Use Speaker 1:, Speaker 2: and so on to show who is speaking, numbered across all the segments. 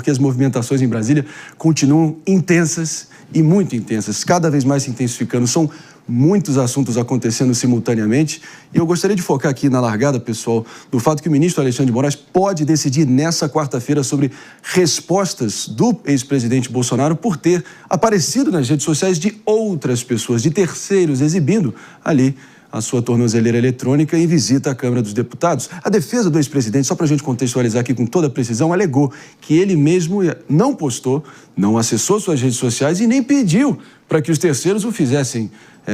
Speaker 1: porque as movimentações em Brasília continuam intensas e muito intensas, cada vez mais se intensificando. São muitos assuntos acontecendo simultaneamente. E eu gostaria de focar aqui na largada, pessoal, do fato que o ministro Alexandre de Moraes pode decidir nessa quarta-feira sobre respostas do ex-presidente Bolsonaro por ter aparecido nas redes sociais de outras pessoas, de terceiros, exibindo ali a sua tornozeleira eletrônica em visita à Câmara dos Deputados. A defesa do ex-presidente, só para a gente contextualizar aqui com toda a precisão, alegou que ele mesmo não postou, não acessou suas redes sociais e nem pediu para que os terceiros o fizessem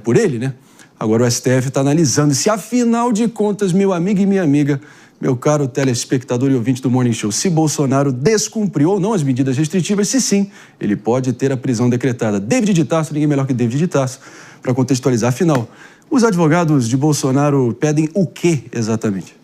Speaker 1: por ele, né? Agora o STF está analisando se, afinal de contas, meu amigo e minha amiga, meu caro telespectador e ouvinte do Morning Show, se Bolsonaro descumpriu ou não as medidas restritivas, se sim, ele pode ter a prisão decretada. David de Tarso, ninguém melhor que David de Tarso, para contextualizar. Afinal, os advogados de Bolsonaro pedem o quê exatamente?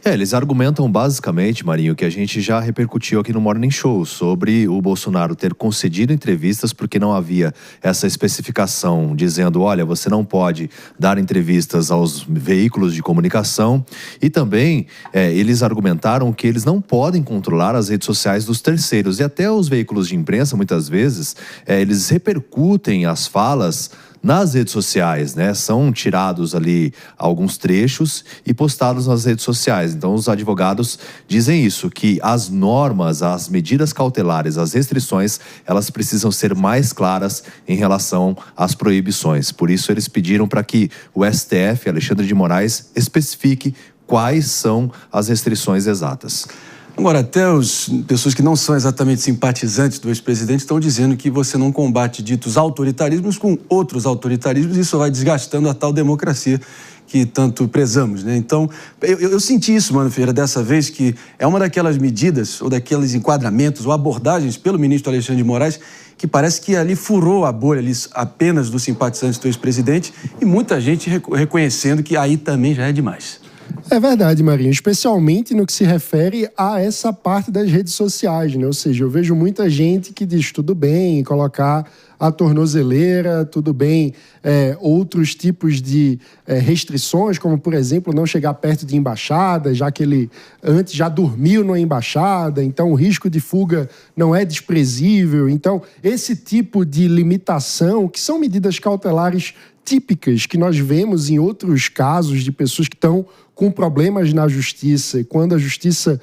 Speaker 2: Eles argumentam basicamente, Marinho, que a gente já repercutiu aqui no Morning Show, sobre o Bolsonaro ter concedido entrevistas porque não havia essa especificação dizendo, olha, você não pode dar entrevistas aos veículos de comunicação. E também eles argumentaram que eles não podem controlar as redes sociais dos terceiros. E até os veículos de imprensa, muitas vezes, eles repercutem as falas nas redes sociais, né? São tirados ali alguns trechos e postados nas redes sociais. Então, os advogados dizem isso, que as normas, as medidas cautelares, as restrições, elas precisam ser mais claras em relação às proibições. Por isso, eles pediram para que o STF, Alexandre de Moraes, especifique quais são as restrições exatas.
Speaker 1: Agora, até as pessoas que não são exatamente simpatizantes do ex-presidente estão dizendo que você não combate ditos autoritarismos com outros autoritarismos e isso vai desgastando a tal democracia que tanto prezamos, né? Então, eu senti isso, Mano Ferreira, dessa vez, que é uma daquelas medidas ou daqueles enquadramentos ou abordagens pelo ministro Alexandre de Moraes que parece que ali furou a bolha ali apenas dos simpatizantes do ex-presidente e muita gente reconhecendo que aí também já é demais.
Speaker 3: É verdade, Marinho, especialmente no que se refere a essa parte das redes sociais, né? Ou seja, eu vejo muita gente que diz tudo bem colocar a tornozeleira, tudo bem outros tipos de restrições, como, por exemplo, não chegar perto de embaixada, já que ele antes já dormiu numa embaixada, então o risco de fuga não é desprezível. Então, esse tipo de limitação, que são medidas cautelares típicas que nós vemos em outros casos de pessoas que estão com problemas na justiça, e quando a justiça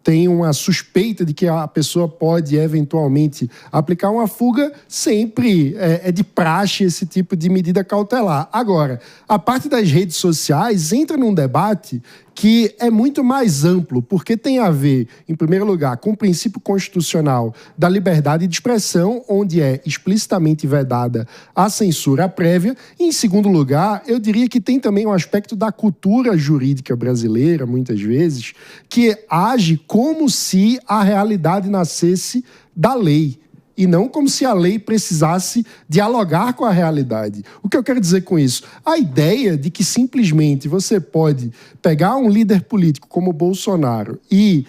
Speaker 3: tem uma suspeita de que a pessoa pode eventualmente aplicar uma fuga, sempre é de praxe esse tipo de medida cautelar. Agora, a parte das redes sociais entra num debate que é muito mais amplo, porque tem a ver, em primeiro lugar, com o princípio constitucional da liberdade de expressão, onde é explicitamente vedada a censura prévia, e, em segundo lugar, eu diria que tem também um aspecto da cultura jurídica brasileira, muitas vezes, que age como se a realidade nascesse da lei, e não como se a lei precisasse dialogar com a realidade. O que eu quero dizer com isso? A ideia de que simplesmente você pode pegar um líder político como o Bolsonaro e,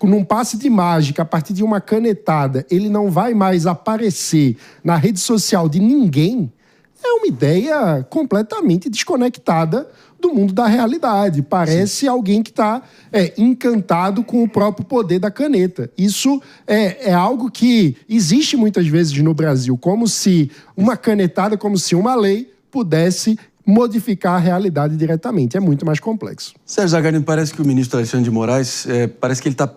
Speaker 3: num passe de mágica, a partir de uma canetada, ele não vai mais aparecer na rede social de ninguém, é uma ideia completamente desconectada do mundo da realidade. Parece alguém que está encantado com o próprio poder da caneta. Isso é algo que existe muitas vezes no Brasil, como se uma canetada, como se uma lei pudesse modificar a realidade diretamente. É muito mais complexo.
Speaker 1: Sérgio Zagarino, parece que o ministro Alexandre de Moraes, parece que ele está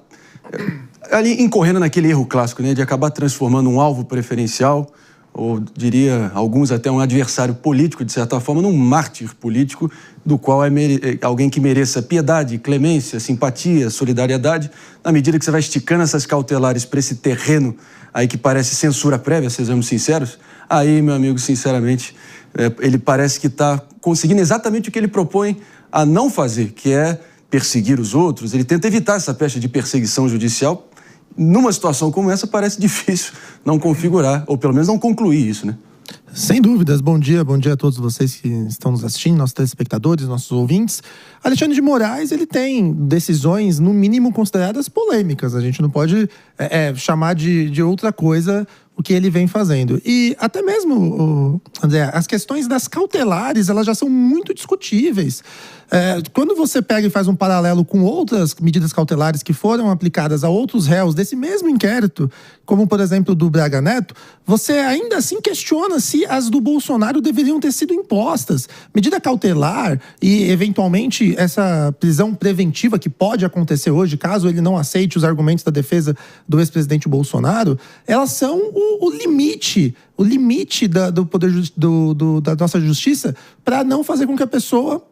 Speaker 1: ali incorrendo naquele erro clássico, né, de acabar transformando um alvo preferencial, ou diria alguns até um adversário político, de certa forma, num mártir político, do qual é alguém que mereça piedade, clemência, simpatia, solidariedade. Na medida que você vai esticando essas cautelares para esse terreno aí que parece censura prévia, sejamos sinceros, aí, meu amigo, sinceramente, ele parece que está conseguindo exatamente o que ele propõe a não fazer, que é perseguir os outros. Ele tenta evitar essa peste de perseguição judicial. Numa situação como essa, parece difícil não configurar, ou pelo menos não concluir isso, né?
Speaker 4: Sem dúvidas. Bom dia a todos vocês que estão nos assistindo, nossos telespectadores, nossos ouvintes. Alexandre de Moraes, ele tem decisões, no mínimo, consideradas polêmicas. A gente não pode chamar de outra coisa o que ele vem fazendo. E até mesmo, André, as questões das cautelares, elas já são muito discutíveis. Quando você pega e faz um paralelo com outras medidas cautelares que foram aplicadas a outros réus desse mesmo inquérito, como, por exemplo, do Braga Neto, você ainda assim questiona se as do Bolsonaro deveriam ter sido impostas. Medida cautelar e, eventualmente, essa prisão preventiva que pode acontecer hoje, caso ele não aceite os argumentos da defesa do ex-presidente Bolsonaro, elas são o limite do poder da nossa justiça para não fazer com que a pessoa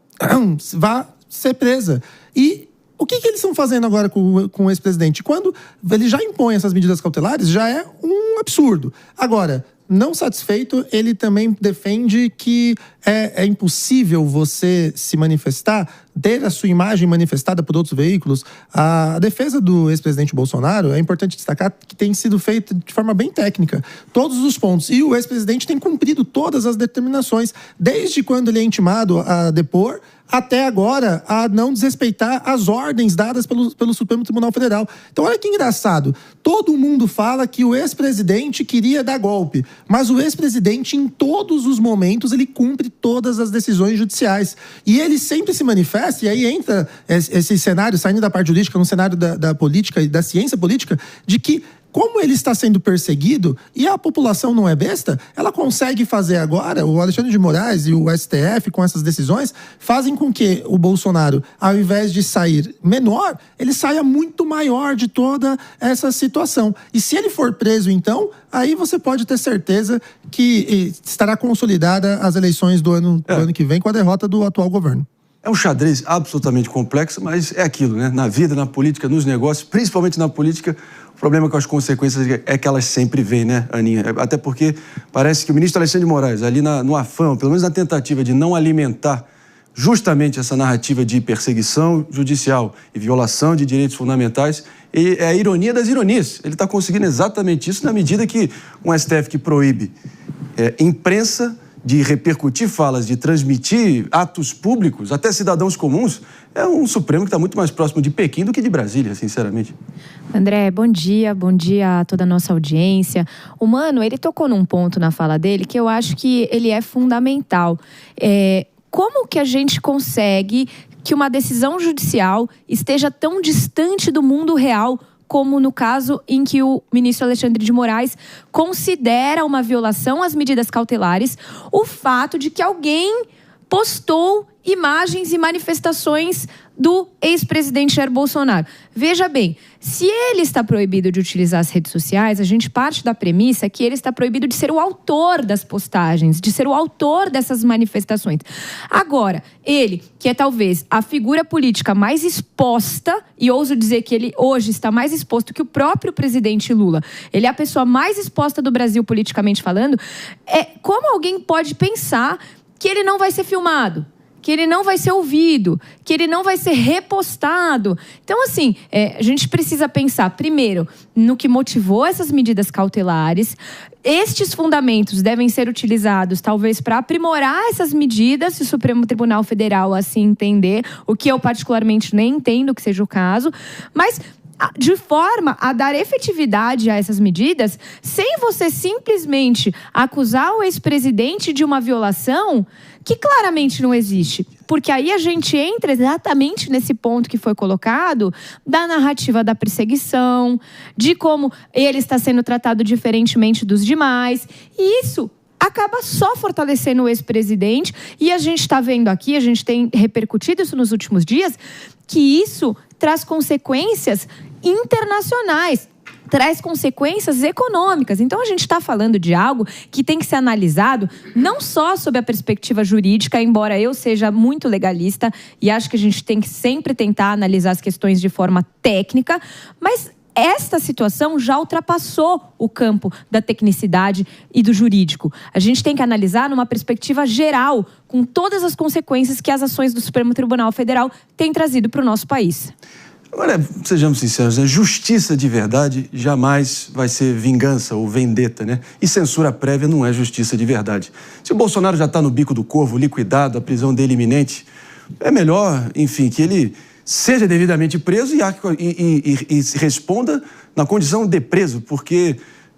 Speaker 4: vá ser presa. E o que eles estão fazendo agora com o ex-presidente? Quando ele já impõe essas medidas cautelares, já é um absurdo. Agora, não satisfeito, ele também defende que é impossível você se manifestar, ter a sua imagem manifestada por outros veículos. A defesa do ex-presidente Bolsonaro, é importante destacar que tem sido feita de forma bem técnica, todos os pontos. E o ex-presidente tem cumprido todas as determinações, desde quando ele é intimado a depor, até agora, a não desrespeitar as ordens dadas pelo Supremo Tribunal Federal. Então, olha que engraçado. Todo mundo fala que o ex-presidente queria dar golpe, mas o ex-presidente, em todos os momentos, ele cumpre todas as decisões judiciais. E ele sempre se manifesta, e aí entra esse cenário, saindo da parte jurídica, no cenário da política e da ciência política, de que, como ele está sendo perseguido e a população não é besta, ela consegue fazer agora, o Alexandre de Moraes e o STF, com essas decisões, fazem com que o Bolsonaro, ao invés de sair menor, ele saia muito maior de toda essa situação. E se ele for preso, então, aí você pode ter certeza que estará consolidada as eleições do ano que vem com a derrota do atual governo.
Speaker 1: É um xadrez absolutamente complexo, mas é aquilo, né? Na vida, na política, nos negócios, principalmente na política, o problema com as consequências é que elas sempre vêm, né, Aninha? Até porque parece que o ministro Alexandre de Moraes, ali no afã, pelo menos na tentativa de não alimentar justamente essa narrativa de perseguição judicial e violação de direitos fundamentais, e é a ironia das ironias. Ele está conseguindo exatamente isso na medida que um STF que proíbe imprensa de repercutir falas, de transmitir atos públicos, até cidadãos comuns, é um Supremo que está muito mais próximo de Pequim do que de Brasília, sinceramente.
Speaker 5: André, bom dia a toda a nossa audiência. O Mano, ele tocou num ponto na fala dele que eu acho que ele é fundamental. Como que a gente consegue que uma decisão judicial esteja tão distante do mundo real, como no caso em que o ministro Alexandre de Moraes considera uma violação às medidas cautelares o fato de que alguém postou imagens e manifestações do ex-presidente Jair Bolsonaro. Veja bem, se ele está proibido de utilizar as redes sociais, a gente parte da premissa que ele está proibido de ser o autor das postagens, de ser o autor dessas manifestações. Agora, ele, que é talvez a figura política mais exposta, e ouso dizer que ele hoje está mais exposto que o próprio presidente Lula, ele é a pessoa mais exposta do Brasil politicamente falando, como alguém pode pensar que ele não vai ser filmado, que ele não vai ser ouvido, que ele não vai ser repostado. Então, assim, a gente precisa pensar, primeiro, no que motivou essas medidas cautelares. Estes fundamentos devem ser utilizados, talvez, para aprimorar essas medidas, se o Supremo Tribunal Federal assim entender, o que eu particularmente nem entendo que seja o caso, mas de forma a dar efetividade a essas medidas, sem você simplesmente acusar o ex-presidente de uma violação que claramente não existe. Porque aí a gente entra exatamente nesse ponto que foi colocado da narrativa da perseguição, de como ele está sendo tratado diferentemente dos demais. E isso acaba só fortalecendo o ex-presidente. E a gente está vendo aqui, a gente tem repercutido isso nos últimos dias, que isso traz consequências internacionais, traz consequências econômicas. Então, a gente está falando de algo que tem que ser analisado não só sob a perspectiva jurídica, embora eu seja muito legalista e acho que a gente tem que sempre tentar analisar as questões de forma técnica, mas esta situação já ultrapassou o campo da tecnicidade e do jurídico. A gente tem que analisar numa perspectiva geral, com todas as consequências que as ações do Supremo Tribunal Federal têm trazido para o nosso país.
Speaker 1: Agora, sejamos sinceros, né? Justiça de verdade jamais vai ser vingança ou vendetta, né? E censura prévia não é justiça de verdade. Se o Bolsonaro já está no bico do corvo, liquidado, a prisão dele iminente, é melhor, enfim, que ele seja devidamente preso e responda na condição de preso, porque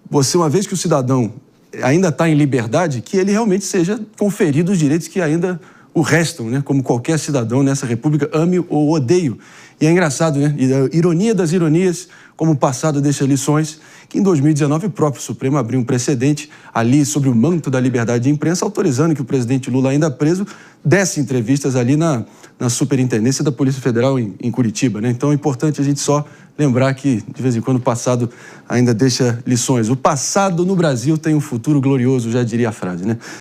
Speaker 1: você, uma vez que o cidadão ainda está em liberdade, que ele realmente seja conferido os direitos que ainda o restam, né? Como qualquer cidadão nessa república, ame ou odeie. E é engraçado, né? E a ironia das ironias, como o passado deixa lições, que em 2019 o próprio Supremo abriu um precedente ali sobre o manto da liberdade de imprensa, autorizando que o presidente Lula, ainda preso, desse entrevistas ali na Superintendência da Polícia Federal em Curitiba, né? Então é importante a gente só lembrar que, de vez em quando, o passado ainda deixa lições. O passado no Brasil tem um futuro glorioso, já diria a frase, né?